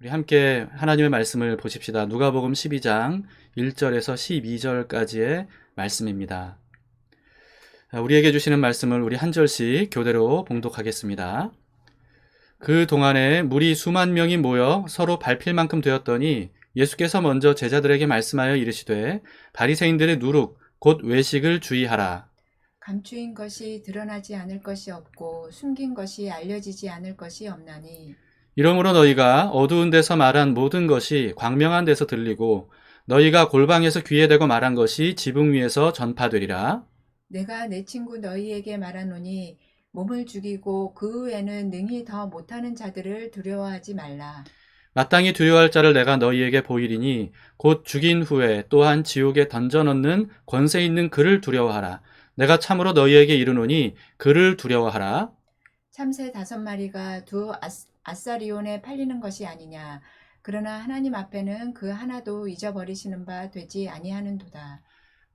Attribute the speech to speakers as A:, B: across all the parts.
A: 우리 함께 하나님의 말씀을 보십시다. 누가복음 12장 1절에서 12절까지의 말씀입니다. 우리에게 주시는 말씀을 우리 한 절씩 교대로 봉독하겠습니다. 그 동안에 무리 수만 명이 모여 서로 밟힐 만큼 되었더니 예수께서 먼저 제자들에게 말씀하여 이르시되 바리새인들의 누룩 곧 외식을 주의하라.
B: 감추인 것이 드러나지 않을 것이 없고 숨긴 것이 알려지지 않을 것이 없나니
A: 이러므로 너희가 어두운 데서 말한 모든 것이 광명한 데서 들리고 너희가 골방에서 귀에 대고 말한 것이 지붕 위에서 전파되리라.
B: 내가 내 친구 너희에게 말하노니 몸을 죽이고 그 후에는 능히 더 못하는 자들을 두려워하지 말라.
A: 마땅히 두려워할 자를 내가 너희에게 보이리니 곧 죽인 후에 또한 지옥에 던져넣는 권세 있는 그를 두려워하라. 내가 참으로 너희에게 이르노니 그를 두려워하라.
B: 참새 5마리가 두 아사리온에 팔리는 것이 아니냐. 그러나 하나님 앞에는 그 하나도 잊어버리시는 바 되지 아니하는도다.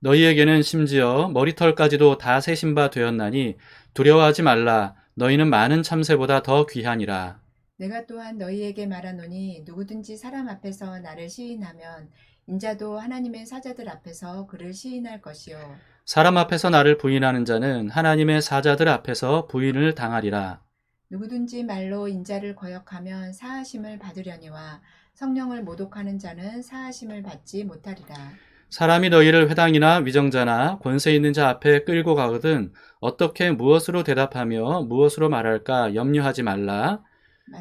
A: 너희에게는 심지어 머리털까지도 다 세신 바 되었나니 두려워하지 말라. 너희는 많은 참새보다 더 귀하니라.
B: 내가 또한 너희에게 말하노니 누구든지 사람 앞에서 나를 시인하면 인자도 하나님의 사자들 앞에서 그를 시인할 것이요.
A: 사람 앞에서 나를 부인하는 자는 하나님의 사자들 앞에서 부인을 당하리라.
B: 누구든지 말로 인자를 거역하면 사하심을 받으려니와 성령을 모독하는 자는 사하심을 받지 못하리라.
A: 사람이 너희를 회당이나 위정자나 권세 있는 자 앞에 끌고 가거든 어떻게 무엇으로 대답하며 무엇으로 말할까 염려하지 말라.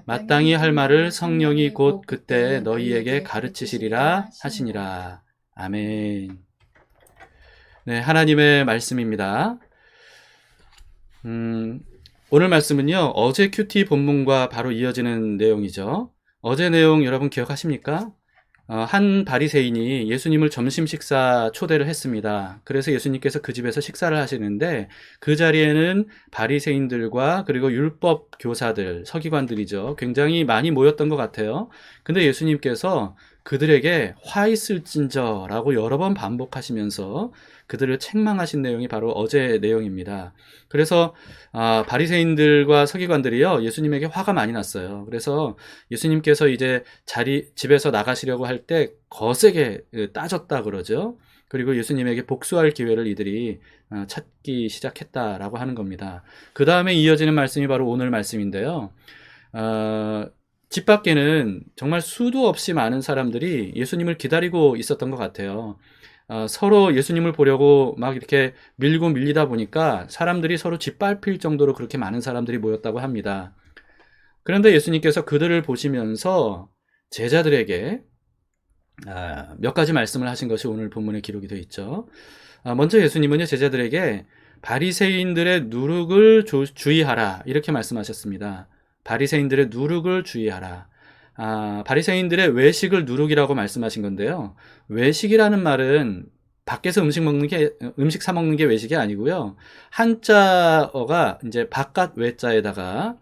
A: 마땅히 할 말을 성령이 곧 그때 너희에게 가르치시리라 하시니라. 아멘. 네, 하나님의 말씀입니다. 오늘 말씀은요, 어제 큐티 본문과 바로 이어지는 내용이죠. 어제 내용 여러분 기억하십니까? 한 바리새인이 예수님을 점심 식사 초대를 했습니다. 그래서 예수님께서 그 집에서 식사를 하시는데 그 자리에는 바리새인들과 그리고 율법 교사들, 서기관들이죠. 굉장히 많이 모였던 것 같아요. 근데 예수님께서 그들에게 화 있을진저라고 여러 번 반복하시면서 그들을 책망하신 내용이 바로 어제 내용입니다. 그래서 바리새인들과 서기관들이요 예수님에게 화가 많이 났어요. 그래서 예수님께서 이제 집에서 나가시려고 할 때 거세게 따졌다 그러죠. 그리고 예수님에게 복수할 기회를 이들이 찾기 시작했다라고 하는 겁니다. 그 다음에 이어지는 말씀이 바로 오늘 말씀인데요. 집 밖에는 정말 수도 없이 많은 사람들이 예수님을 기다리고 있었던 것 같아요. 서로 예수님을 보려고 막 이렇게 밀고 밀리다 보니까 사람들이 서로 짓밟힐 정도로 그렇게 많은 사람들이 모였다고 합니다. 그런데 예수님께서 그들을 보시면서 제자들에게 몇 가지 말씀을 하신 것이 오늘 본문에 기록이 되어 있죠. 먼저 예수님은요 제자들에게 바리새인들의 누룩을 주의하라 이렇게 말씀하셨습니다. 바리새인들의 누룩을 주의하라. 바리새인들의 외식을 누룩이라고 말씀하신 건데요. 외식이라는 말은 밖에서 음식 사 먹는 게 외식이 아니고요. 한자어가 이제 바깥 외자에다가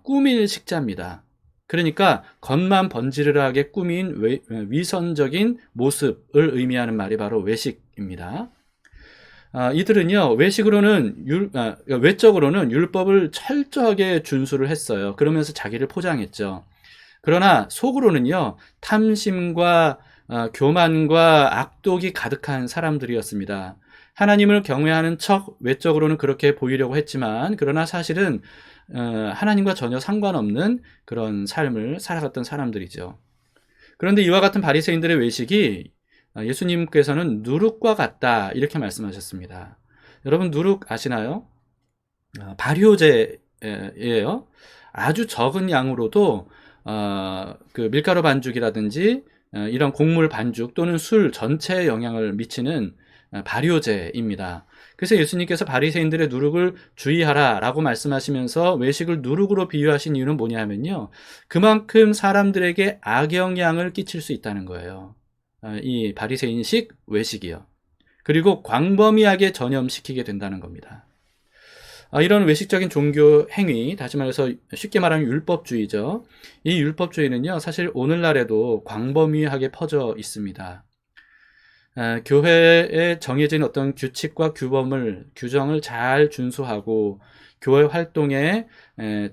A: 꾸밀 식자입니다. 그러니까 겉만 번지르르하게 꾸민 위선적인 모습을 의미하는 말이 바로 외식입니다. 이들은요 외식으로는 외적으로는 율법을 철저하게 준수를 했어요. 그러면서 자기를 포장했죠. 그러나 속으로는요 탐심과 교만과 악독이 가득한 사람들이었습니다. 하나님을 경외하는 척 외적으로는 그렇게 보이려고 했지만 그러나 사실은 하나님과 전혀 상관없는 그런 삶을 살아갔던 사람들이죠. 그런데 이와 같은 바리새인들의 외식이 예수님께서는 누룩과 같다 이렇게 말씀하셨습니다. 여러분 누룩 아시나요? 발효제예요. 아주 적은 양으로도 그 밀가루 반죽이라든지 이런 곡물 반죽 또는 술 전체에 영향을 미치는 발효제입니다. 그래서 예수님께서 바리새인들의 누룩을 주의하라라고 말씀하시면서 외식을 누룩으로 비유하신 이유는 뭐냐 하면요. 그만큼 사람들에게 악영향을 끼칠 수 있다는 거예요. 이 바리새인식 외식이요. 그리고 광범위하게 전염시키게 된다는 겁니다. 이런 외식적인 종교 행위, 다시 말해서 쉽게 말하면 율법주의죠. 이 율법주의는요, 사실 오늘날에도 광범위하게 퍼져 있습니다. 교회에 정해진 어떤 규칙과 규정을 잘 준수하고 교회 활동에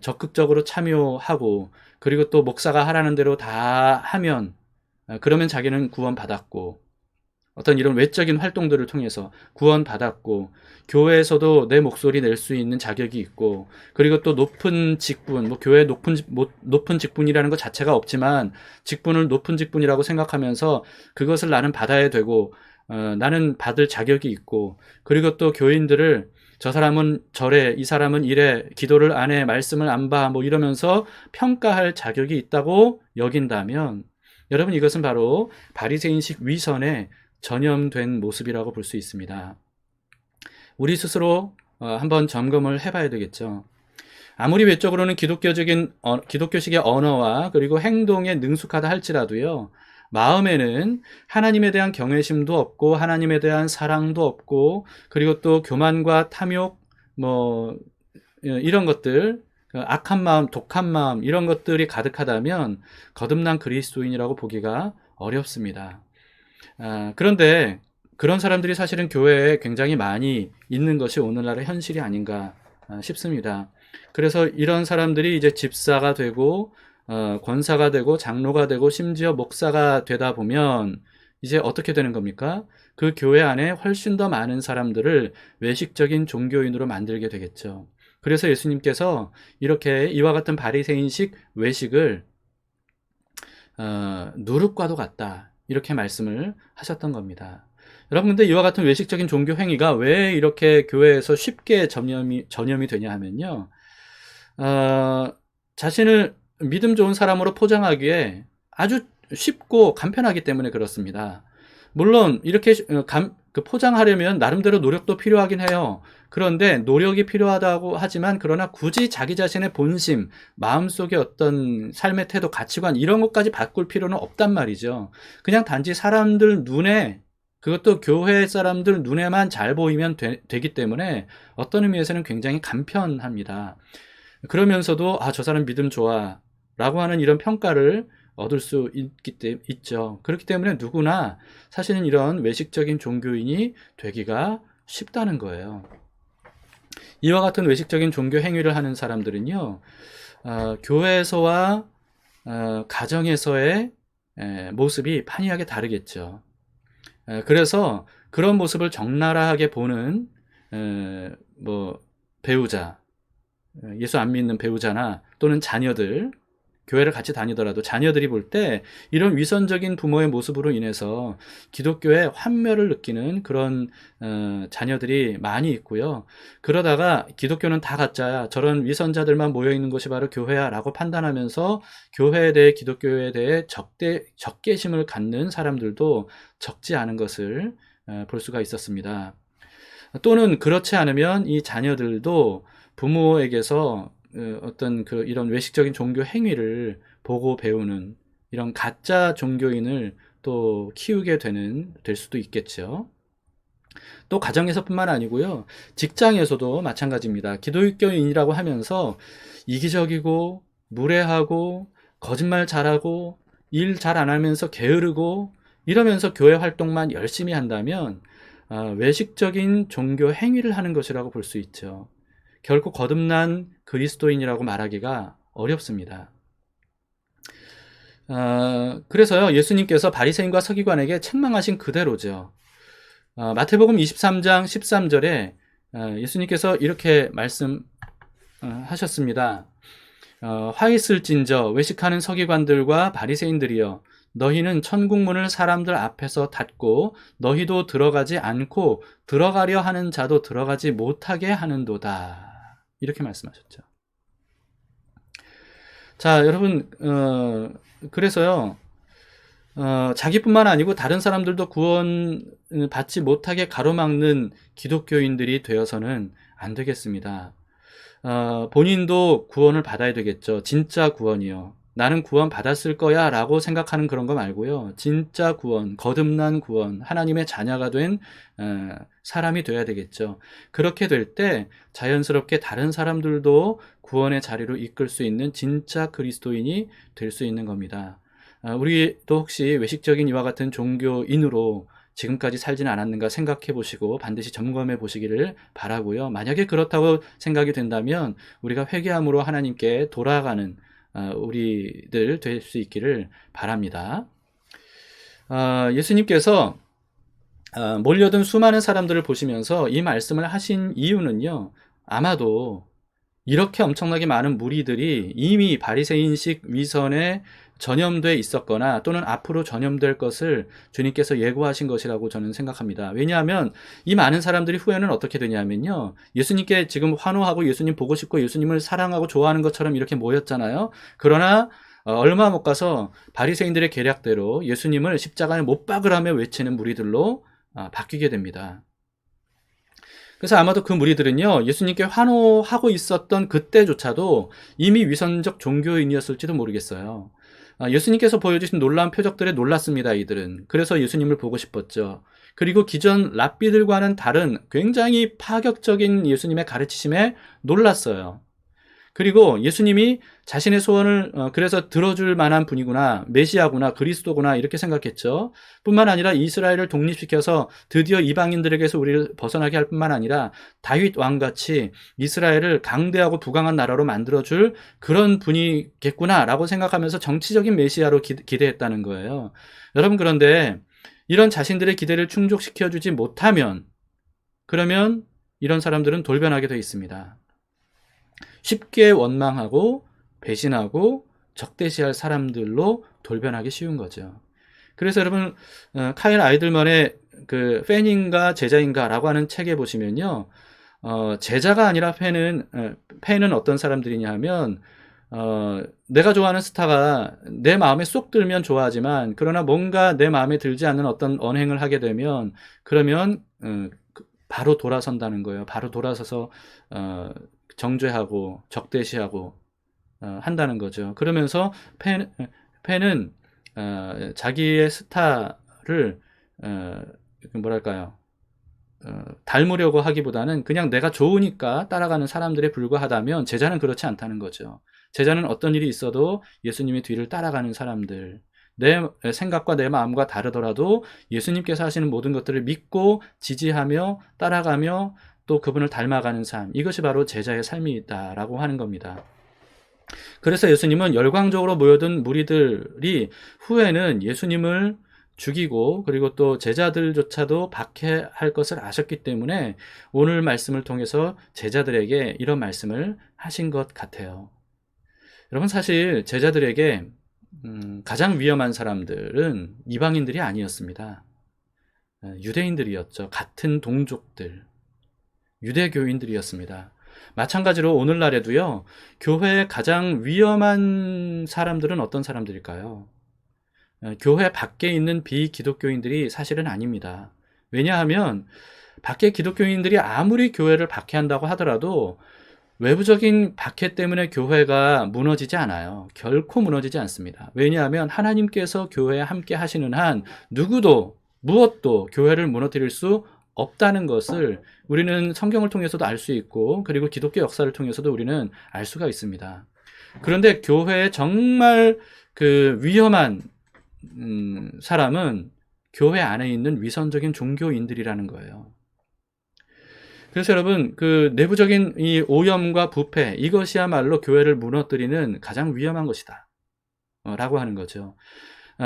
A: 적극적으로 참여하고 그리고 또 목사가 하라는 대로 다 하면 그러면 자기는 구원받았고 어떤 이런 외적인 활동들을 통해서 구원받았고 교회에서도 내 목소리 낼 수 있는 자격이 있고 그리고 또 높은 직분, 뭐 교회 높은 직분이라는 것 자체가 없지만 직분을 높은 직분이라고 생각하면서 그것을 나는 받아야 되고 나는 받을 자격이 있고 그리고 또 교인들을 저 사람은 저래, 이 사람은 이래, 기도를 안 해, 말씀을 안 봐, 뭐 이러면서 평가할 자격이 있다고 여긴다면 여러분 이것은 바로 바리새인식 위선의 전염된 모습이라고 볼 수 있습니다. 우리 스스로 한번 점검을 해봐야 되겠죠. 아무리 외적으로는 기독교식의 언어와 그리고 행동에 능숙하다 할지라도요, 마음에는 하나님에 대한 경외심도 없고 하나님에 대한 사랑도 없고 그리고 또 교만과 탐욕 뭐 이런 것들 악한 마음, 독한 마음 이런 것들이 가득하다면 거듭난 그리스도인이라고 보기가 어렵습니다. 그런데 그런 사람들이 사실은 교회에 굉장히 많이 있는 것이 오늘날의 현실이 아닌가 싶습니다. 그래서 이런 사람들이 이제 집사가 되고 권사가 되고 장로가 되고 심지어 목사가 되다 보면 이제 어떻게 되는 겁니까? 그 교회 안에 훨씬 더 많은 사람들을 외식적인 종교인으로 만들게 되겠죠. 그래서 예수님께서 이렇게 이와 같은 바리새인식 외식을 누룩과도 같다. 이렇게 말씀을 하셨던 겁니다. 여러분, 근데 이와 같은 외식적인 종교 행위가 왜 이렇게 교회에서 쉽게 전염이 되냐 하면요. 자신을 믿음 좋은 사람으로 포장하기에 아주 쉽고 간편하기 때문에 그렇습니다. 물론 이렇게 포장하려면 나름대로 노력도 필요하긴 해요. 그런데 노력이 필요하다고 하지만 그러나 굳이 자기 자신의 본심, 마음속의 어떤 삶의 태도, 가치관 이런 것까지 바꿀 필요는 없단 말이죠. 그냥 단지 사람들 눈에 그것도 교회 사람들 눈에만 잘 보이면 되기 때문에 어떤 의미에서는 굉장히 간편합니다. 그러면서도 저 사람 믿음 좋아 라고 하는 이런 평가를 얻을 수 있죠. 그렇기 때문에 누구나 사실은 이런 외식적인 종교인이 되기가 쉽다는 거예요. 이와 같은 외식적인 종교 행위를 하는 사람들은요, 교회에서와 가정에서의 모습이 판이하게 다르겠죠. 그래서 그런 모습을 적나라하게 보는 배우자, 예수 안 믿는 배우자나 또는 자녀들, 교회를 같이 다니더라도 자녀들이 볼 때 이런 위선적인 부모의 모습으로 인해서 기독교의 환멸을 느끼는 그런 자녀들이 많이 있고요. 그러다가 기독교는 다 가짜야, 저런 위선자들만 모여있는 곳이 바로 교회야 라고 판단하면서 교회에 대해, 기독교에 대해 적개심을 갖는 사람들도 적지 않은 것을 볼 수가 있었습니다. 또는 그렇지 않으면 이 자녀들도 부모에게서 어떤 이런 외식적인 종교 행위를 보고 배우는 이런 가짜 종교인을 또 키우게 될 수도 있겠죠. 또 가정에서뿐만 아니고요. 직장에서도 마찬가지입니다. 기독교인이라고 하면서 이기적이고 무례하고 거짓말 잘하고 일 잘 안 하면서 게으르고 이러면서 교회 활동만 열심히 한다면 외식적인 종교 행위를 하는 것이라고 볼 수 있죠. 결코 거듭난 그리스도인이라고 말하기가 어렵습니다. 그래서요, 예수님께서 바리새인과 서기관에게 책망하신 그대로죠. 마태복음 23장 13절에 예수님께서 이렇게 말씀하셨습니다. 화 있을진저 외식하는 서기관들과 바리새인들이여, 너희는 천국문을 사람들 앞에서 닫고 너희도 들어가지 않고 들어가려 하는 자도 들어가지 못하게 하는도다. 이렇게 말씀하셨죠. 자, 여러분, 그래서요, 자기뿐만 아니고 다른 사람들도 구원 받지 못하게 가로막는 기독교인들이 되어서는 안 되겠습니다. 본인도 구원을 받아야 되겠죠. 진짜 구원이요. 나는 구원 받았을 거야 라고 생각하는 그런 거 말고요. 진짜 구원, 거듭난 구원, 하나님의 자녀가 된 사람이 돼야 되겠죠. 그렇게 될 때 자연스럽게 다른 사람들도 구원의 자리로 이끌 수 있는 진짜 그리스도인이 될 수 있는 겁니다. 우리도 혹시 외식적인 이와 같은 종교인으로 지금까지 살지는 않았는가 생각해 보시고 반드시 점검해 보시기를 바라고요. 만약에 그렇다고 생각이 된다면 우리가 회개함으로 하나님께 돌아가는 우리들 될 수 있기를 바랍니다. 예수님께서 몰려든 수많은 사람들을 보시면서 이 말씀을 하신 이유는요, 아마도 이렇게 엄청나게 많은 무리들이 이미 바리새인식 위선에 전염돼 있었거나 또는 앞으로 전염될 것을 주님께서 예고하신 것이라고 저는 생각합니다. 왜냐하면 이 많은 사람들이 후에는 어떻게 되냐면요, 예수님께 지금 환호하고 예수님 보고 싶고 예수님을 사랑하고 좋아하는 것처럼 이렇게 모였잖아요. 그러나 얼마 못 가서 바리새인들의 계략대로 예수님을 십자가에 못 박으라며 외치는 무리들로 바뀌게 됩니다. 그래서 아마도 그 무리들은요, 예수님께 환호하고 있었던 그때조차도 이미 위선적 종교인이었을지도 모르겠어요. 예수님께서 보여주신 놀라운 표적들에 놀랐습니다, 이들은. 그래서 예수님을 보고 싶었죠. 그리고 기존 랍비들과는 다른 굉장히 파격적인 예수님의 가르치심에 놀랐어요. 그리고 예수님이 자신의 소원을 그래서 들어줄 만한 분이구나, 메시아구나, 그리스도구나 이렇게 생각했죠. 뿐만 아니라 이스라엘을 독립시켜서 드디어 이방인들에게서 우리를 벗어나게 할 뿐만 아니라 다윗 왕같이 이스라엘을 강대하고 부강한 나라로 만들어줄 그런 분이겠구나라고 생각하면서 정치적인 메시아로 기대했다는 거예요. 여러분, 그런데 이런 자신들의 기대를 충족시켜주지 못하면, 그러면 이런 사람들은 돌변하게 되어 있습니다. 쉽게 원망하고 배신하고 적대시할 사람들로 돌변하기 쉬운 거죠. 그래서 여러분, 카일 아이들먼의 그 팬인가 제자인가라고 하는 책에 보시면요, 제자가 아니라 팬은 어떤 사람들이냐 하면, 내가 좋아하는 스타가 내 마음에 쏙 들면 좋아하지만, 그러나 뭔가 내 마음에 들지 않는 어떤 언행을 하게 되면, 그러면 바로 돌아선다는 거예요. 바로 돌아서서 정죄하고 적대시하고 한다는 거죠. 그러면서 팬은 자기의 스타를 뭐랄까요, 닮으려고 하기보다는 그냥 내가 좋으니까 따라가는 사람들에 불과하다면, 제자는 그렇지 않다는 거죠. 제자는 어떤 일이 있어도 예수님의 뒤를 따라가는 사람들, 내 생각과 내 마음과 다르더라도 예수님께서 하시는 모든 것들을 믿고 지지하며 따라가며 또 그분을 닮아가는 삶, 이것이 바로 제자의 삶이다라고 하는 겁니다. 그래서 예수님은 열광적으로 모여든 무리들이 후에는 예수님을 죽이고 그리고 또 제자들조차도 박해할 것을 아셨기 때문에 오늘 말씀을 통해서 제자들에게 이런 말씀을 하신 것 같아요. 여러분, 사실 제자들에게 가장 위험한 사람들은 이방인들이 아니었습니다. 유대인들이었죠. 같은 동족들, 유대교인들이었습니다. 마찬가지로 오늘날에도요, 교회의 가장 위험한 사람들은 어떤 사람들일까요? 교회 밖에 있는 비기독교인들이 사실은 아닙니다. 왜냐하면 밖에 기독교인들이 아무리 교회를 박해한다고 하더라도 외부적인 박해 때문에 교회가 무너지지 않아요. 결코 무너지지 않습니다. 왜냐하면 하나님께서 교회에 함께 하시는 한 누구도 무엇도 교회를 무너뜨릴 수 없다는 것을 우리는 성경을 통해서도 알 수 있고, 그리고 기독교 역사를 통해서도 우리는 알 수가 있습니다. 그런데 교회에 정말 그 위험한 사람은 교회 안에 있는 위선적인 종교인들이라는 거예요. 그래서 여러분, 그 내부적인 이 오염과 부패, 이것이야말로 교회를 무너뜨리는 가장 위험한 것이다 라고 하는 거죠.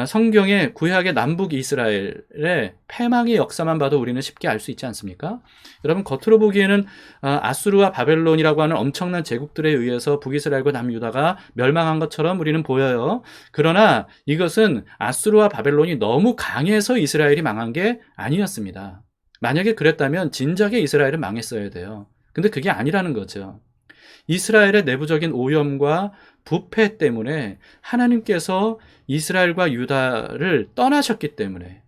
A: 성경의 구약의 남북 이스라엘의 패망의 역사만 봐도 우리는 쉽게 알 수 있지 않습니까? 여러분, 겉으로 보기에는 아수르와 바벨론이라고 하는 엄청난 제국들에 의해서 북이스라엘과 남유다가 멸망한 것처럼 우리는 보여요. 그러나 이것은 아수르와 바벨론이 너무 강해서 이스라엘이 망한 게 아니었습니다. 만약에 그랬다면 진작에 이스라엘은 망했어야 돼요. 근데 그게 아니라는 거죠. 이스라엘의 내부적인 오염과 부패 때문에 하나님께서 이스라엘과 유다를 떠나셨기 때문에,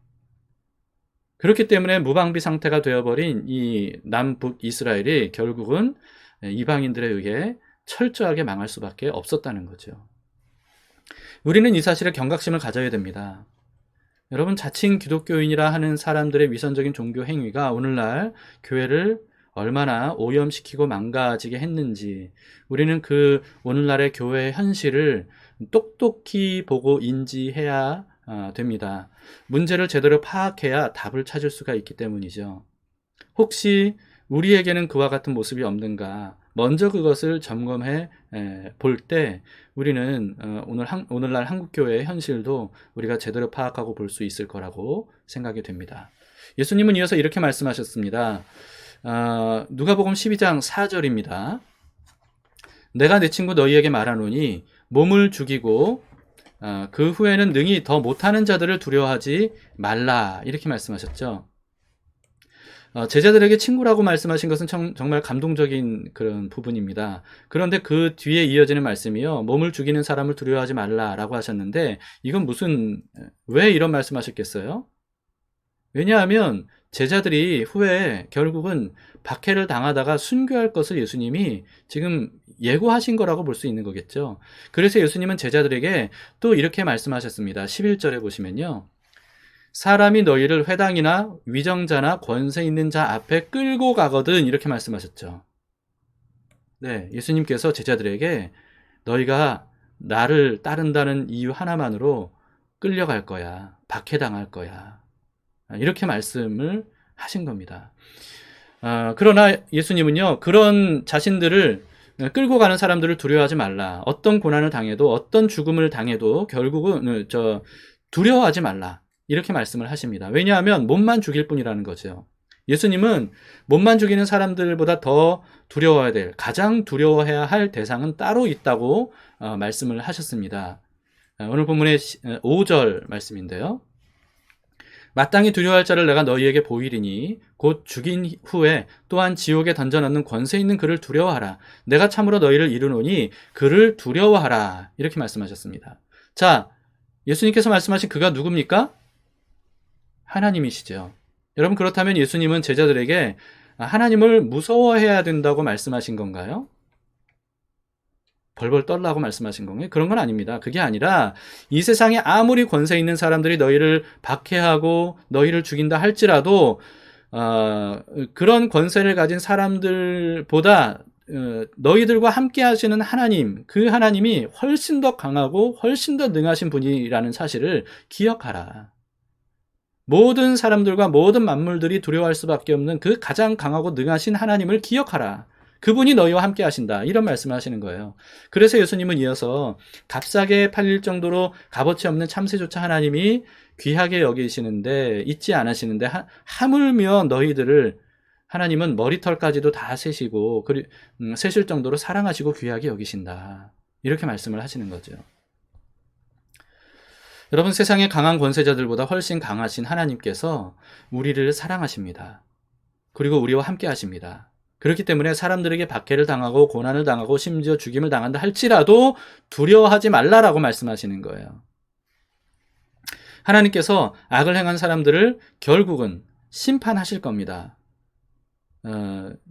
A: 그렇기 때문에 무방비 상태가 되어버린 이 남북 이스라엘이 결국은 이방인들에 의해 철저하게 망할 수밖에 없었다는 거죠. 우리는 이 사실에 경각심을 가져야 됩니다. 여러분, 자칭 기독교인이라 하는 사람들의 위선적인 종교 행위가 오늘날 교회를 얼마나 오염시키고 망가지게 했는지, 우리는 그 오늘날의 교회의 현실을 똑똑히 보고 인지해야 됩니다. 문제를 제대로 파악해야 답을 찾을 수가 있기 때문이죠. 혹시 우리에게는 그와 같은 모습이 없는가? 먼저 그것을 점검해 볼 때 우리는 오늘날 한국교회의 현실도 우리가 제대로 파악하고 볼 수 있을 거라고 생각이 됩니다. 예수님은 이어서 이렇게 말씀하셨습니다. 누가복음 12장 4절입니다. 내가 내 친구 너희에게 말하노니 몸을 죽이고 그 후에는 능히 더 못하는 자들을 두려워하지 말라. 이렇게 말씀하셨죠. 제자들에게 친구라고 말씀하신 것은 정말 감동적인 그런 부분입니다. 그런데 그 뒤에 이어지는 말씀이요. 몸을 죽이는 사람을 두려워하지 말라라고 하셨는데 이건 왜 이런 말씀하셨겠어요? 왜냐하면 제자들이 후에 결국은 박해를 당하다가 순교할 것을 예수님이 지금 예고하신 거라고 볼 수 있는 거겠죠. 그래서 예수님은 제자들에게 또 이렇게 말씀하셨습니다. 11절에 보시면요. 사람이 너희를 회당이나 위정자나 권세 있는 자 앞에 끌고 가거든 이렇게 말씀하셨죠. 네, 예수님께서 제자들에게 너희가 나를 따른다는 이유 하나만으로 끌려갈 거야. 박해당할 거야. 이렇게 말씀을 하신 겁니다. 그러나 예수님은요, 그런 자신들을 끌고 가는 사람들을 두려워하지 말라. 어떤 고난을 당해도, 어떤 죽음을 당해도 결국은 두려워하지 말라. 이렇게 말씀을 하십니다. 왜냐하면 몸만 죽일 뿐이라는 거죠. 예수님은 몸만 죽이는 사람들보다 더 두려워해야 될, 가장 두려워해야 할 대상은 따로 있다고 말씀을 하셨습니다. 오늘 본문의 5절 말씀인데요. 마땅히 두려워할 자를 내가 너희에게 보이리니 곧 죽인 후에 또한 지옥에 던져넣는 권세 있는 그를 두려워하라. 내가 참으로 너희를 이르노니 그를 두려워하라. 이렇게 말씀하셨습니다. 자, 예수님께서 말씀하신 그가 누굽니까? 하나님이시죠. 여러분 그렇다면 예수님은 제자들에게 하나님을 무서워해야 된다고 말씀하신 건가요? 벌벌 떨라고 말씀하신 건가요? 그런 건 아닙니다. 그게 아니라 이 세상에 아무리 권세 있는 사람들이 너희를 박해하고 너희를 죽인다 할지라도 그런 권세를 가진 사람들보다 너희들과 함께 하시는 하나님, 그 하나님이 훨씬 더 강하고 훨씬 더 능하신 분이라는 사실을 기억하라. 모든 사람들과 모든 만물들이 두려워할 수밖에 없는 그 가장 강하고 능하신 하나님을 기억하라. 그분이 너희와 함께 하신다. 이런 말씀을 하시는 거예요. 그래서 예수님은 이어서 값싸게 팔릴 정도로 값어치 없는 참새조차 하나님이 귀하게 여기시는데 잊지 않으시는데 하물며 너희들을 하나님은 머리털까지도 다 세시고 세실 정도로 사랑하시고 귀하게 여기신다. 이렇게 말씀을 하시는 거죠. 여러분 세상의 강한 권세자들보다 훨씬 강하신 하나님께서 우리를 사랑하십니다. 그리고 우리와 함께 하십니다. 그렇기 때문에 사람들에게 박해를 당하고 고난을 당하고 심지어 죽임을 당한다 할지라도 두려워하지 말라라고 말씀하시는 거예요. 하나님께서 악을 행한 사람들을 결국은 심판하실 겁니다.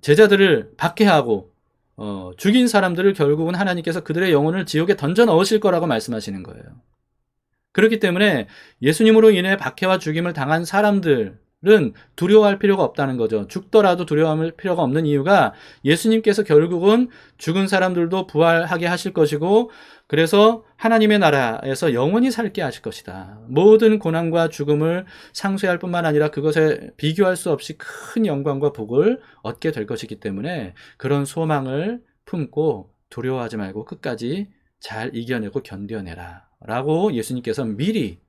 A: 제자들을 박해하고 죽인 사람들을 결국은 하나님께서 그들의 영혼을 지옥에 던져 넣으실 거라고 말씀하시는 거예요. 그렇기 때문에 예수님으로 인해 박해와 죽임을 당한 사람들은 두려워할 필요가 없다는 거죠. 죽더라도 두려워할 필요가 없는 이유가 예수님께서 결국은 죽은 사람들도 부활하게 하실 것이고 그래서 하나님의 나라에서 영원히 살게 하실 것이다. 모든 고난과 죽음을 상쇄할 뿐만 아니라 그것에 비교할 수 없이 큰 영광과 복을 얻게 될 것이기 때문에 그런 소망을 품고 두려워하지 말고 끝까지 잘 이겨내고 견뎌내라 라고 예수님께서 미리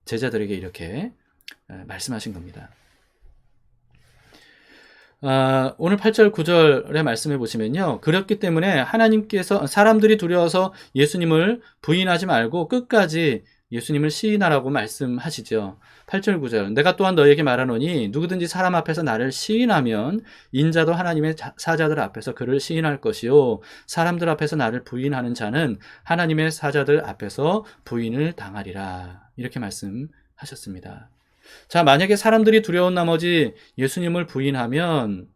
A: 제자들에게 이렇게 말씀하신 겁니다. 오늘 8절 9절의 말씀해 보시면요. 그렇기 때문에 하나님께서 사람들이 두려워서 예수님을 부인하지 말고 끝까지 예수님을 시인하라고 말씀하시죠. 8절 9절 내가 또한 너에게 말하노니 누구든지 사람 앞에서 나를 시인하면 인자도 하나님의 사자들 앞에서 그를 시인할 것이요 사람들 앞에서 나를 부인하는 자는 하나님의 사자들 앞에서 부인을 당하리라. 이렇게 말씀하셨습니다. 자, 만약에 사람들이 두려운 나머지 예수님을 부인하면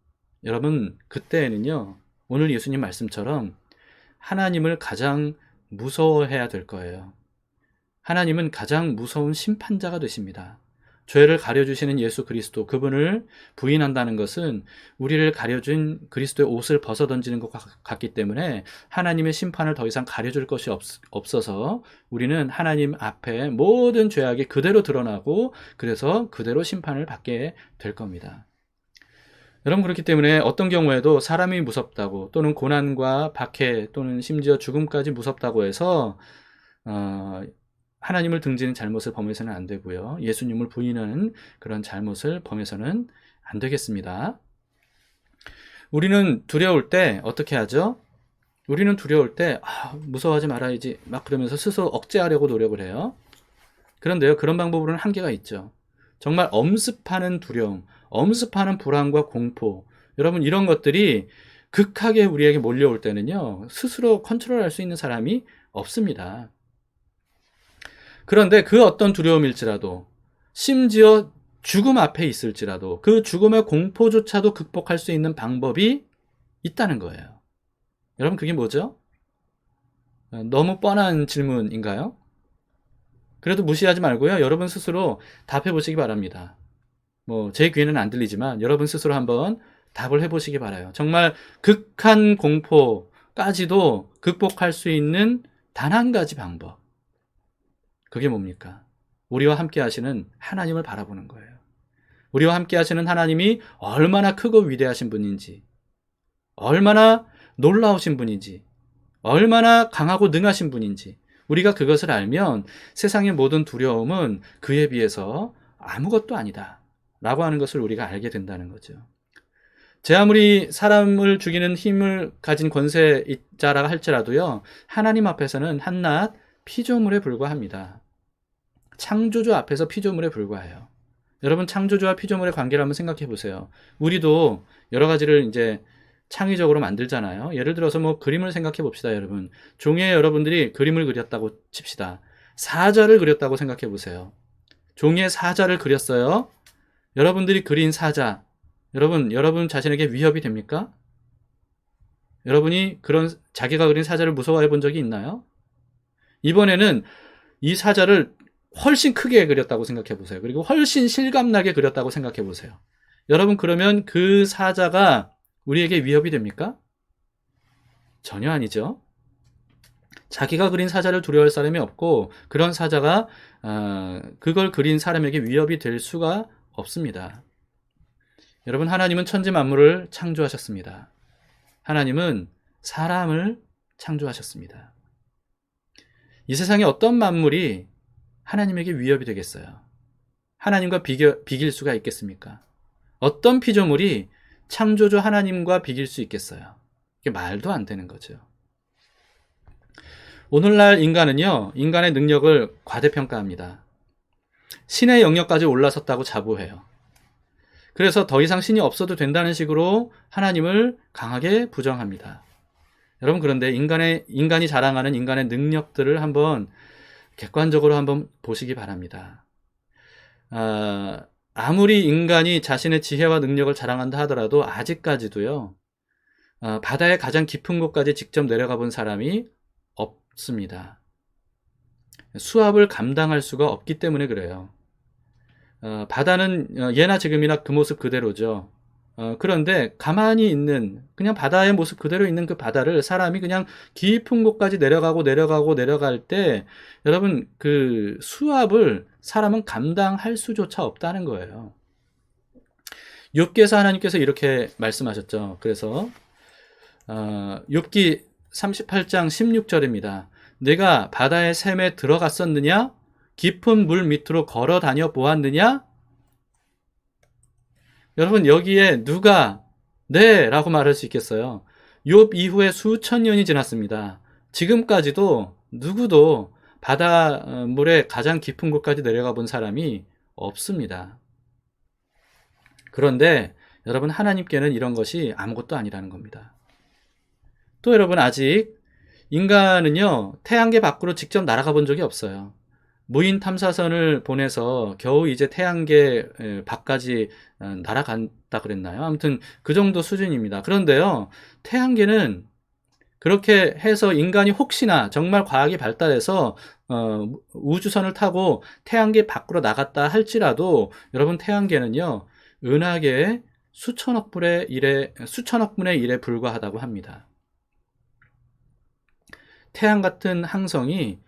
A: 여러분 그때는요 오늘 예수님 말씀처럼 하나님을 가장 무서워해야 될 거예요. 하나님은 가장 무서운 심판자가 되십니다. 죄를 가려주시는 예수 그리스도, 그분을 부인한다는 것은 우리를 가려준 그리스도의 옷을 벗어던지는 것 같기 때문에 하나님의 심판을 더 이상 가려줄 것이 없어서 우리는 하나님 앞에 모든 죄악이 그대로 드러나고 그래서 그대로 심판을 받게 될 겁니다. 여러분, 그렇기 때문에 어떤 경우에도 사람이 무섭다고 또는 고난과 박해 또는 심지어 죽음까지 무섭다고 해서 하나님을 등지는 잘못을 범해서는 안 되고요. 예수님을 부인하는 그런 잘못을 범해서는 안 되겠습니다. 우리는 두려울 때 어떻게 하죠? 우리는 두려울 때 무서워하지 말아야지 막 그러면서 스스로 억제하려고 노력을 해요. 그런데요, 그런 방법으로는 한계가 있죠. 정말 엄습하는 두려움, 엄습하는 불안과 공포, 여러분 이런 것들이 극하게 우리에게 몰려올 때는요, 스스로 컨트롤할 수 있는 사람이 없습니다. 그런데 그 어떤 두려움일지라도, 심지어 죽음 앞에 있을지라도 그 죽음의 공포조차도 극복할 수 있는 방법이 있다는 거예요. 여러분, 그게 뭐죠? 너무 뻔한 질문인가요? 그래도 무시하지 말고요, 여러분 스스로 답해 보시기 바랍니다. 제 귀에는 안 들리지만 여러분 스스로 한번 답을 해보시기 바라요. 정말 극한 공포까지도 극복할 수 있는 단 한 가지 방법. 그게 뭡니까? 우리와 함께 하시는 하나님을 바라보는 거예요. 우리와 함께 하시는 하나님이 얼마나 크고 위대하신 분인지, 얼마나 놀라우신 분인지, 얼마나 강하고 능하신 분인지, 우리가 그것을 알면 세상의 모든 두려움은 그에 비해서 아무것도 아니다 라고 하는 것을 우리가 알게 된다는 거죠. 제 아무리 사람을 죽이는 힘을 가진 권세자라 할지라도요, 하나님 앞에서는 한낱 피조물에 불과합니다. 창조주 앞에서 피조물에 불과해요. 여러분, 창조주와 피조물의 관계를 한번 생각해 보세요. 우리도 여러 가지를 이제 창의적으로 만들잖아요. 예를 들어서 그림을 생각해 봅시다, 여러분. 종이에 여러분들이 그림을 그렸다고 칩시다. 사자를 그렸다고 생각해 보세요. 종이에 사자를 그렸어요. 여러분들이 그린 사자, 여러분 자신에게 위협이 됩니까? 여러분이 그런 자기가 그린 사자를 무서워해 본 적이 있나요? 이번에는 이 사자를 훨씬 크게 그렸다고 생각해 보세요. 그리고 훨씬 실감나게 그렸다고 생각해 보세요. 여러분, 그러면 그 사자가 우리에게 위협이 됩니까? 전혀 아니죠. 자기가 그린 사자를 두려워할 사람이 없고 그런 사자가 그걸 그린 사람에게 위협이 될 수가 없습니다. 여러분, 하나님은 천지 만물을 창조하셨습니다. 하나님은 사람을 창조하셨습니다. 이 세상에 어떤 만물이 하나님에게 위협이 되겠어요? 하나님과 비길 수가 있겠습니까? 어떤 피조물이 창조주 하나님과 비길 수 있겠어요? 이게 말도 안 되는 거죠. 오늘날 인간은요, 인간의 능력을 과대평가합니다. 신의 영역까지 올라섰다고 자부해요. 그래서 더 이상 신이 없어도 된다는 식으로 하나님을 강하게 부정합니다. 여러분, 그런데 인간이 자랑하는 인간의 능력들을 한번 객관적으로 한번 보시기 바랍니다. 아무리 인간이 자신의 지혜와 능력을 자랑한다 하더라도 아직까지도요, 바다의 가장 깊은 곳까지 직접 내려가 본 사람이 없습니다. 수압을 감당할 수가 없기 때문에 그래요. 바다는 예나 지금이나 그 모습 그대로죠. 그런데 가만히 있는, 그냥 바다의 모습 그대로 있는 그 바다를 사람이 그냥 깊은 곳까지 내려갈 때, 여러분, 그 수압을 사람은 감당할 수조차 없다는 거예요. 욥기에서 하나님께서 이렇게 말씀하셨죠. 그래서 욥기 38장 16절입니다. 내가 바다의 샘에 들어갔었느냐? 깊은 물 밑으로 걸어 다녀 보았느냐? 여러분, 여기에 누가 네 라고 말할 수 있겠어요? 욥 이후에 수천 년이 지났습니다. 지금까지도 누구도 바닷물의 가장 깊은 곳까지 내려가 본 사람이 없습니다. 그런데 여러분, 하나님께는 이런 것이 아무것도 아니라는 겁니다. 또 여러분, 아직 인간은요, 태양계 밖으로 직접 날아가 본 적이 없어요. 무인 탐사선을 보내서 겨우 이제 태양계 밖까지 날아간다 그랬나요? 아무튼 그 정도 수준입니다. 그런데요, 태양계는 그렇게 해서 인간이 혹시나 정말 과학이 발달해서 우주선을 타고 태양계 밖으로 나갔다 할지라도 여러분 태양계는요 은하계의 수천억 분의 1에 불과하다고 합니다. 태양 같은 항성이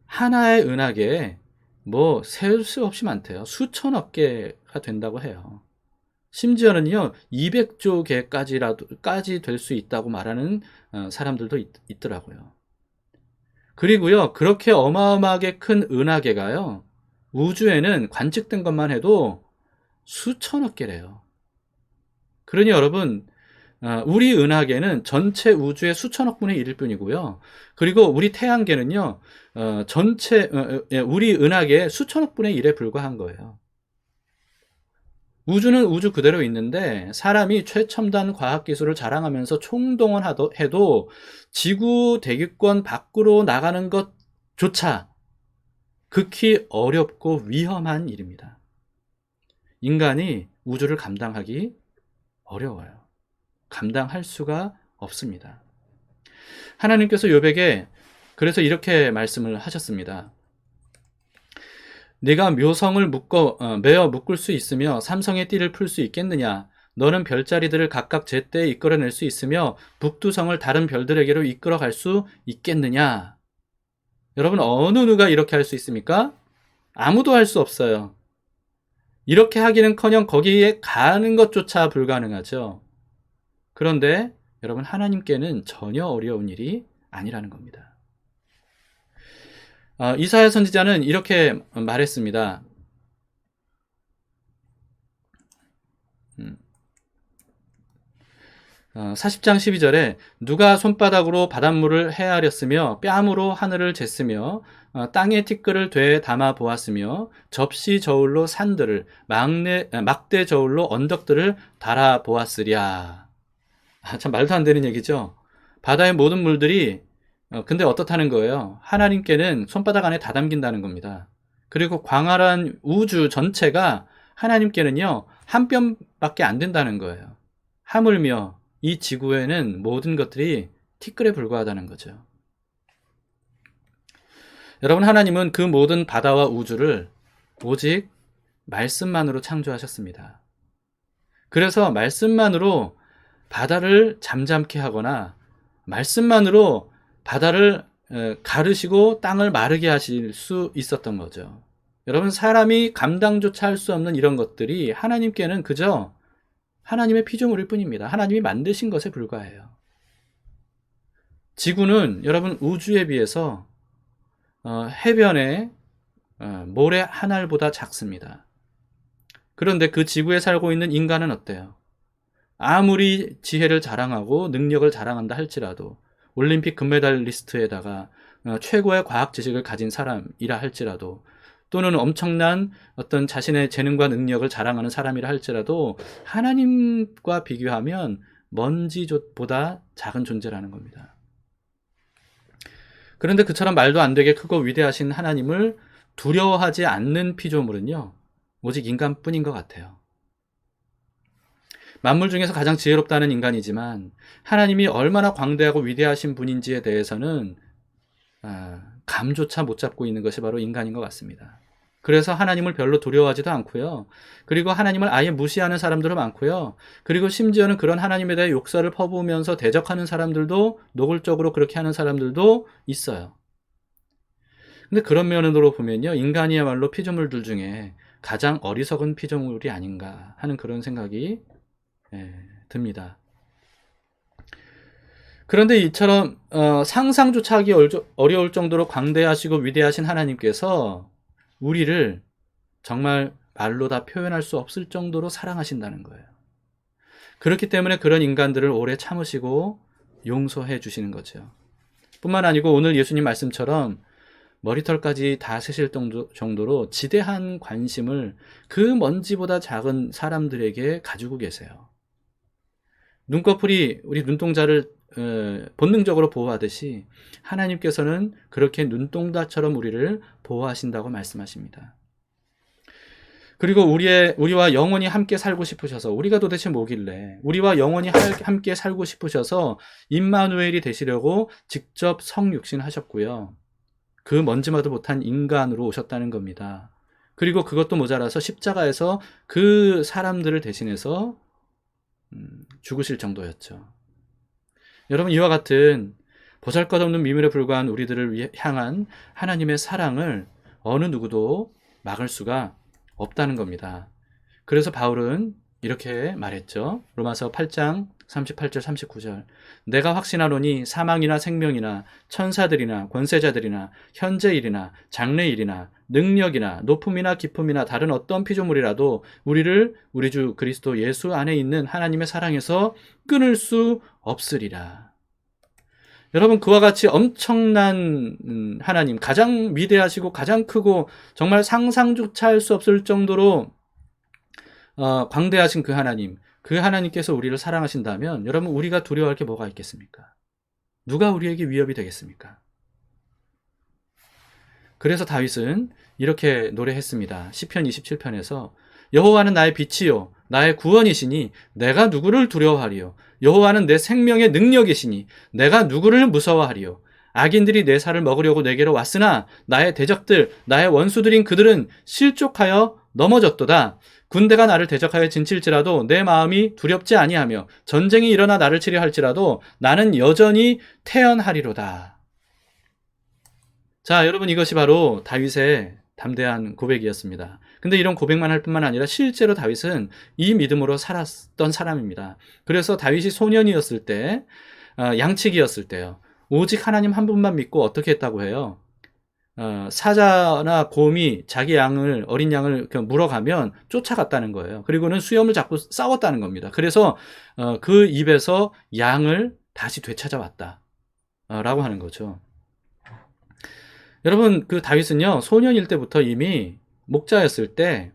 A: 하나의 은하계에 뭐 셀 수 없이 많대요. 수천억 개가 된다고 해요. 심지어는요 200조 개까지 될 수 있다고 말하는 사람들도 있더라고요. 그리고요 그렇게 어마어마하게 큰 은하계가요 우주에는 관측된 것만 해도 수천억 개래요. 그러니 여러분 우리 은하계는 전체 우주의 수천억 분의 1일 뿐이고요. 그리고 우리 태양계는요 우리 은하계의 수천억 분의 1에 불과한 거예요. 우주는 우주 그대로 있는데 사람이 최첨단 과학기술을 자랑하면서 총동원해도 지구 대기권 밖으로 나가는 것조차 극히 어렵고 위험한 일입니다. 인간이 우주를 감당하기 어려워요. 감당할 수가 없습니다. 하나님께서 욥에게 그래서 이렇게 말씀을 하셨습니다. 네가 묘성을 매어 묶을 수 있으며 삼성의 띠를 풀 수 있겠느냐? 너는 별자리들을 각각 제때에 이끌어낼 수 있으며 북두성을 다른 별들에게로 이끌어갈 수 있겠느냐? 여러분 어느 누가 이렇게 할 수 있습니까? 아무도 할 수 없어요. 이렇게 하기는커녕 거기에 가는 것조차 불가능하죠. 그런데 여러분 하나님께는 전혀 어려운 일이 아니라는 겁니다. 이사야 선지자는 이렇게 말했습니다. 40장 12절에 누가 손바닥으로 바닷물을 헤아렸으며 뺨으로 하늘을 쟀으며 땅에 티끌을 되에 담아 보았으며 접시 저울로 산들을 막대 저울로 언덕들을 달아 보았으랴. 참 말도 안 되는 얘기죠. 바다의 모든 물들이 근데 어떻다는 거예요? 하나님께는 손바닥 안에 다 담긴다는 겁니다. 그리고 광활한 우주 전체가 하나님께는요 한 뼘밖에 안 된다는 거예요. 하물며 이 지구에는 모든 것들이 티끌에 불과하다는 거죠. 여러분 하나님은 그 모든 바다와 우주를 오직 말씀만으로 창조하셨습니다. 그래서 말씀만으로 바다를 잠잠케 하거나 말씀만으로 바다를 가르시고 땅을 마르게 하실 수 있었던 거죠. 여러분 사람이 감당조차 할 수 없는 이런 것들이 하나님께는 그저 하나님의 피조물일 뿐입니다. 하나님이 만드신 것에 불과해요. 지구는 여러분 우주에 비해서 해변의 모래 한 알보다 작습니다. 그런데 그 지구에 살고 있는 인간은 어때요? 아무리 지혜를 자랑하고 능력을 자랑한다 할지라도 올림픽 금메달리스트에다가 최고의 과학 지식을 가진 사람이라 할지라도 또는 엄청난 어떤 자신의 재능과 능력을 자랑하는 사람이라 할지라도 하나님과 비교하면 먼지보다 작은 존재라는 겁니다. 그런데 그처럼 말도 안 되게 크고 위대하신 하나님을 두려워하지 않는 피조물은요 오직 인간뿐인 것 같아요. 만물 중에서 가장 지혜롭다는 인간이지만 하나님이 얼마나 광대하고 위대하신 분인지에 대해서는 감조차 못 잡고 있는 것이 바로 인간인 것 같습니다. 그래서 하나님을 별로 두려워하지도 않고요. 그리고 하나님을 아예 무시하는 사람들도 많고요. 그리고 심지어는 그런 하나님에 대해 욕설을 퍼부으면서 대적하는 사람들도 노골적으로 그렇게 하는 사람들도 있어요. 근데 그런 면으로 보면요. 인간이야말로 피조물들 중에 가장 어리석은 피조물이 아닌가 하는 그런 생각이 듭니다. 그런데 이처럼 상상조차 하기 어려울 정도로 광대하시고 위대하신 하나님께서 우리를 정말 말로 다 표현할 수 없을 정도로 사랑하신다는 거예요. 그렇기 때문에 그런 인간들을 오래 참으시고 용서해 주시는 거죠. 뿐만 아니고 오늘 예수님 말씀처럼 머리털까지 다 세실 정도로 지대한 관심을 그 먼지보다 작은 사람들에게 가지고 계세요. 눈꺼풀이 우리 눈동자를 본능적으로 보호하듯이 하나님께서는 그렇게 눈동자처럼 우리를 보호하신다고 말씀하십니다. 그리고 우리와 영원히 함께 살고 싶으셔서, 우리가 도대체 뭐길래 우리와 영원히 함께 살고 싶으셔서 임마누엘이 되시려고 직접 성육신 하셨고요. 그 먼지마도 못한 인간으로 오셨다는 겁니다. 그리고 그것도 모자라서 십자가에서 그 사람들을 대신해서 죽으실 정도였죠. 여러분, 이와 같은 보잘것없는 미물에 불과한 우리들을 향한 하나님의 사랑을 어느 누구도 막을 수가 없다는 겁니다. 그래서 바울은 이렇게 말했죠. 로마서 8장 38절 39절. 내가 확신하노니 사망이나 생명이나 천사들이나 권세자들이나 현재일이나 장래일이나 능력이나 높음이나 깊음이나 다른 어떤 피조물이라도 우리를 우리 주 그리스도 예수 안에 있는 하나님의 사랑에서 끊을 수 없으리라. 여러분, 그와 같이 엄청난 하나님, 가장 위대하시고 가장 크고 정말 상상조차 할 수 없을 정도로 광대하신 그 하나님께서 우리를 사랑하신다면 여러분, 우리가 두려워할 게 뭐가 있겠습니까? 누가 우리에게 위협이 되겠습니까? 그래서 다윗은 이렇게 노래했습니다. 시편 27편에서 여호와는 나의 빛이요 나의 구원이시니 내가 누구를 두려워하리요. 여호와는 내 생명의 능력이시니 내가 누구를 무서워하리요. 악인들이 내 살을 먹으려고 내게로 왔으나 나의 대적들 나의 원수들인 그들은 실족하여 넘어졌도다. 군대가 나를 대적하여 진칠지라도 내 마음이 두렵지 아니하며 전쟁이 일어나 나를 치려 할지라도 나는 여전히 태연하리로다. 자, 여러분, 이것이 바로 다윗의 담대한 고백이었습니다. 근데 이런 고백만 할 뿐만 아니라 실제로 다윗은 이 믿음으로 살았던 사람입니다. 그래서 다윗이 소년이었을 때, 양치기였을 때요, 오직 하나님 한 분만 믿고 어떻게 했다고 해요? 사자나 곰이 자기 어린 양을 물어가면 쫓아갔다는 거예요. 그리고는 수염을 잡고 싸웠다는 겁니다. 그래서 그 입에서 양을 다시 되찾아왔다 라고 하는 거죠. 여러분, 그 다윗은요, 소년일 때부터 이미 목자였을 때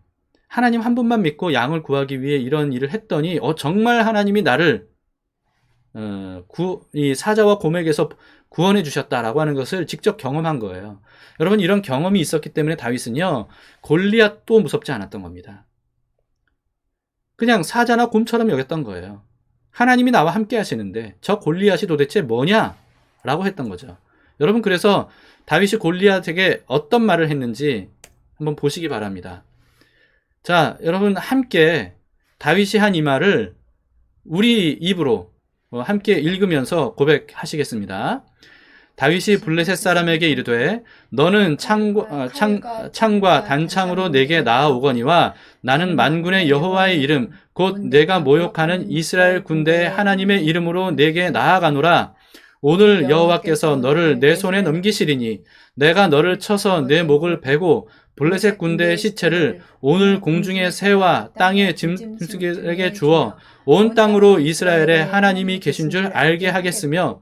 A: 하나님 한 분만 믿고 양을 구하기 위해 이런 일을 했더니 정말 하나님이 나를 이 사자와 곰에게서 구원해 주셨다라고 하는 것을 직접 경험한 거예요. 여러분, 이런 경험이 있었기 때문에 다윗은요, 골리앗도 무섭지 않았던 겁니다. 그냥 사자나 곰처럼 여겼던 거예요. 하나님이 나와 함께 하시는데 저 골리앗이 도대체 뭐냐? 라고 했던 거죠. 여러분, 그래서 다윗이 골리앗에게 어떤 말을 했는지 한번 보시기 바랍니다. 자, 여러분, 함께 다윗이 한 이 말을 우리 입으로 함께 읽으면서 고백하시겠습니다. 다윗이 블레셋 사람에게 이르되 너는 창과 단창으로 내게 나아오거니와 나는 만군의 여호와의 이름 곧 내가 모욕하는 이스라엘 군대의 하나님의 이름으로 내게 나아가노라. 오늘 여호와께서 너를 내 손에 넘기시리니 내가 너를 쳐서 내 목을 베고 블레셋 군대의 시체를 오늘 공중의 새와 땅의 짐승에게 주어 온 땅으로 이스라엘의 하나님이 계신 줄 알게 하겠으며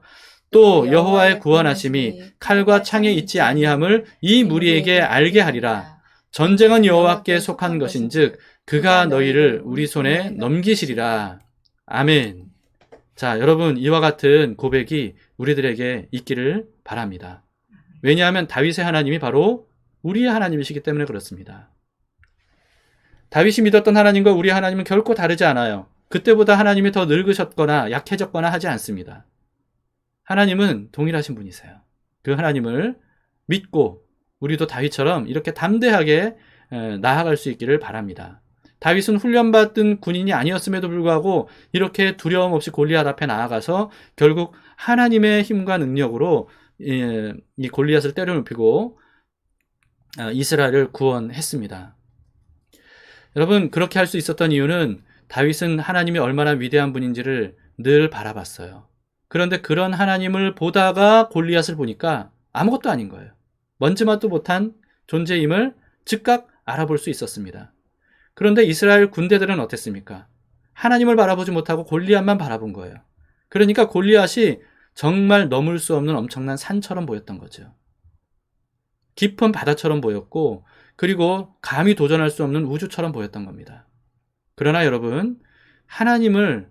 A: 또 여호와의 구원하심이 칼과 창에 있지 아니함을 이 무리에게 알게 하리라. 전쟁은 여호와께 속한 것인즉 그가 너희를 우리 손에 넘기시리라. 아멘. 자, 여러분, 이와 같은 고백이 우리들에게 있기를 바랍니다. 왜냐하면 다윗의 하나님이 바로 우리의 하나님이시기 때문에 그렇습니다. 다윗이 믿었던 하나님과 우리의 하나님은 결코 다르지 않아요. 그때보다 하나님이 더 늙으셨거나 약해졌거나 하지 않습니다. 하나님은 동일하신 분이세요. 그 하나님을 믿고 우리도 다윗처럼 이렇게 담대하게 나아갈 수 있기를 바랍니다. 다윗은 훈련받은 군인이 아니었음에도 불구하고 이렇게 두려움 없이 골리앗 앞에 나아가서 결국 하나님의 힘과 능력으로 이 골리앗을 때려눕히고 이스라엘을 구원했습니다. 여러분, 그렇게 할 수 있었던 이유는 다윗은 하나님이 얼마나 위대한 분인지를 늘 바라봤어요. 그런데 그런 하나님을 보다가 골리앗을 보니까 아무것도 아닌 거예요. 먼지맛도 못한 존재임을 즉각 알아볼 수 있었습니다. 그런데 이스라엘 군대들은 어땠습니까? 하나님을 바라보지 못하고 골리앗만 바라본 거예요. 그러니까 골리앗이 정말 넘을 수 없는 엄청난 산처럼 보였던 거죠. 깊은 바다처럼 보였고, 그리고 감히 도전할 수 없는 우주처럼 보였던 겁니다. 그러나 여러분, 하나님을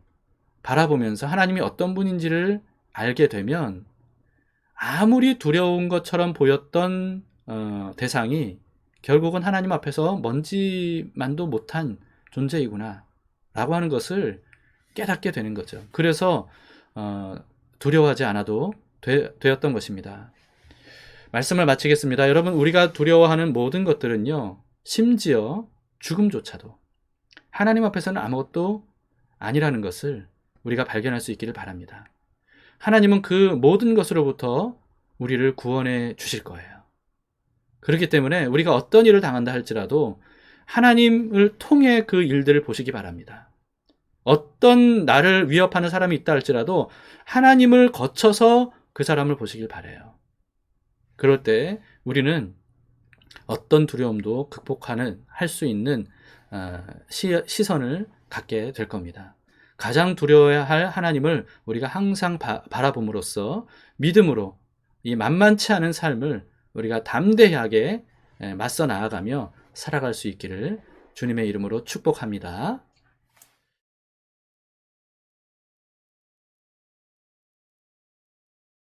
A: 바라보면서 하나님이 어떤 분인지를 알게 되면 아무리 두려운 것처럼 보였던 대상이 결국은 하나님 앞에서 먼지만도 못한 존재이구나 라고 하는 것을 깨닫게 되는 거죠. 그래서 두려워하지 않아도 되었던 것입니다. 말씀을 마치겠습니다. 여러분, 우리가 두려워하는 모든 것들은요, 심지어 죽음조차도 하나님 앞에서는 아무것도 아니라는 것을 우리가 발견할 수 있기를 바랍니다. 하나님은 그 모든 것으로부터 우리를 구원해 주실 거예요. 그렇기 때문에 우리가 어떤 일을 당한다 할지라도 하나님을 통해 그 일들을 보시기 바랍니다. 어떤 나를 위협하는 사람이 있다 할지라도 하나님을 거쳐서 그 사람을 보시길 바라요. 그럴 때 우리는 어떤 두려움도 할 수 있는 시선을 갖게 될 겁니다. 가장 두려워야 할 하나님을 우리가 항상 바라봄으로써 믿음으로 이 만만치 않은 삶을 우리가 담대하게 맞서 나아가며 살아갈 수 있기를 주님의 이름으로 축복합니다.